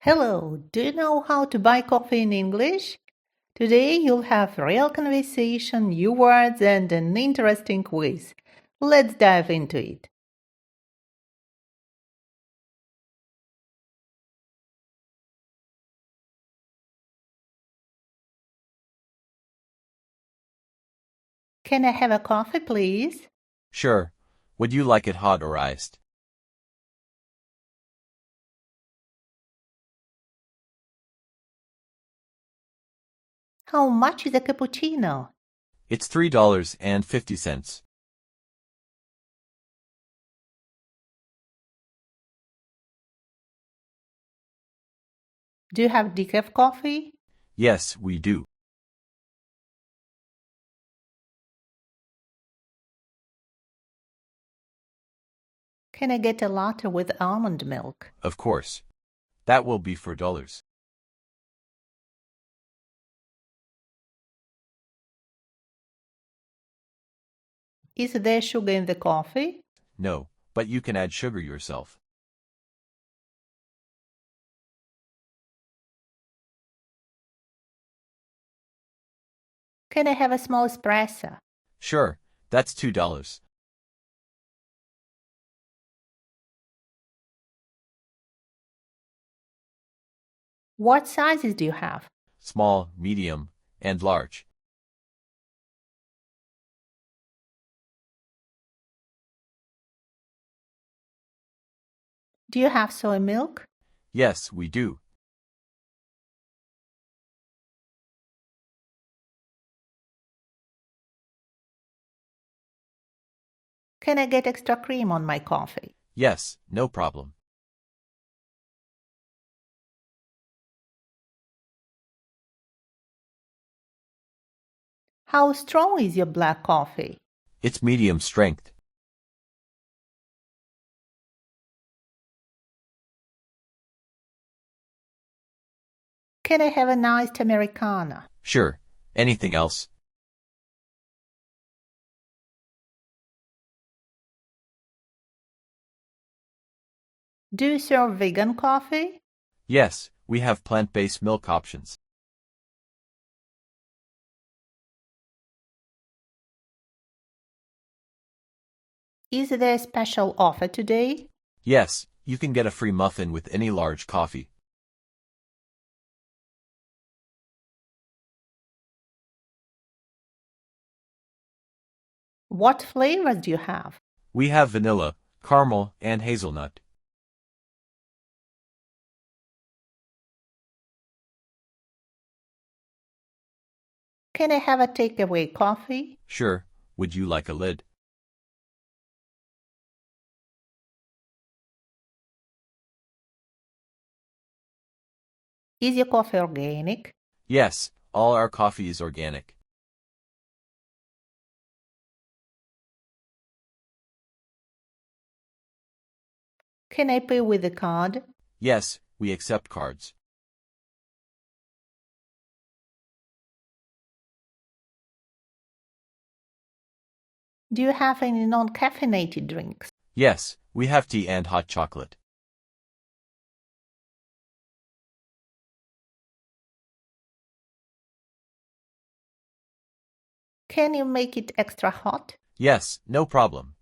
Hello, do you know how to buy coffee in English? Today you'll have real conversation, new words, and an interesting quiz. Let's dive into it. Can I have a coffee, please? Sure. Would you like it hot or iced? How much is a cappuccino? It's $3.50. Do you have decaf coffee? Yes, we do. Can I get a latte with almond milk? Of course. That will be $4. Is there sugar in the coffee? No, but you can add sugar yourself. Can I have a small espresso? Sure, that's $2. What sizes do you have? Small, medium, and large. Do you have soy milk? Yes, we do. Can I get extra cream on my coffee? Yes, no problem. How strong is your black coffee? It's medium strength. Can I have an iced Americano? Sure. Anything else? Do you serve vegan coffee? Yes, we have plant-based milk options. Is there a special offer today? Yes, you can get a free muffin with any large coffee. What flavors do you have? We have vanilla, caramel, and hazelnut. Can I have a takeaway coffee? Sure. Would you like a lid? Is your coffee organic? Yes, all our coffee is organic. Can I pay with a card? Yes, we accept cards. Do you have any non-caffeinated drinks? Yes, we have tea and hot chocolate. Can you make it extra hot? Yes, no problem.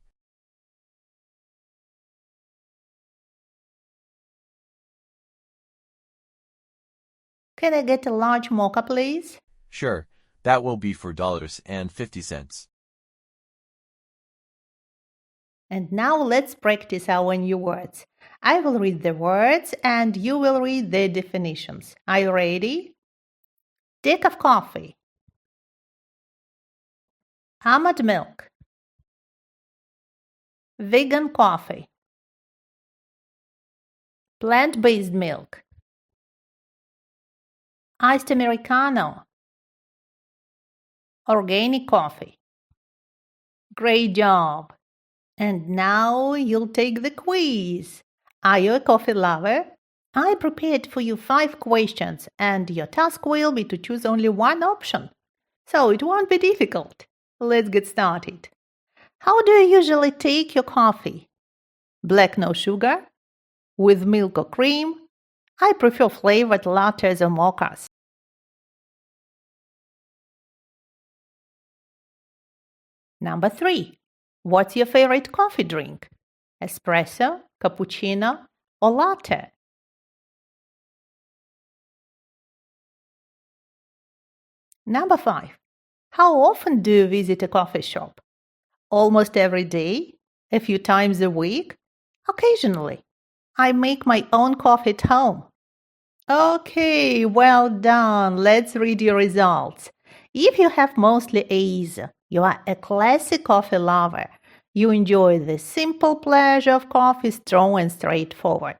Can I get a large mocha, please? Sure, that will be $4.50. And now let's practice our new words. I will read the words and you will read their definitions. Are you ready? Decaf coffee. Almond milk. Vegan coffee. Plant-based milk. Iced Americano. Organic coffee. Great job! And now you'll take the quiz. Are you a coffee lover? I prepared for you 5 questions, and your task will be to choose only one option. So it won't be difficult. Let's get started. How do you usually take your coffee? Black no sugar? With milk or cream? I prefer flavored lattes or mochas. Number 3. What's your favorite coffee drink? Espresso, cappuccino, or latte? Number 5. How often do you visit a coffee shop? Almost every day? A few times a week? Occasionally. I make my own coffee at home. Okay, well done. Let's read your results. If you have mostly A's, you are a classic coffee lover. You enjoy the simple pleasure of coffee, strong and straightforward.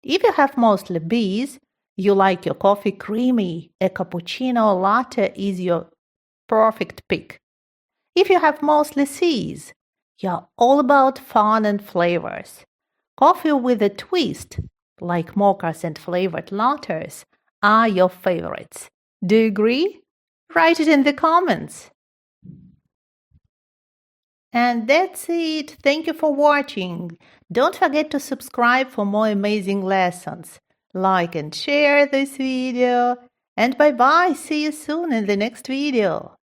If you have mostly B's, you like your coffee creamy. A cappuccino or latte is your perfect pick. If you have mostly C's, you're all about fun and flavors. Coffee with a twist, like mochas and flavored lattes, are your favorites. Do you agree? Write it in the comments. And that's it. Thank you for watching. Don't forget to subscribe for more amazing lessons. Like and share this video. And bye bye. See you soon in the next video.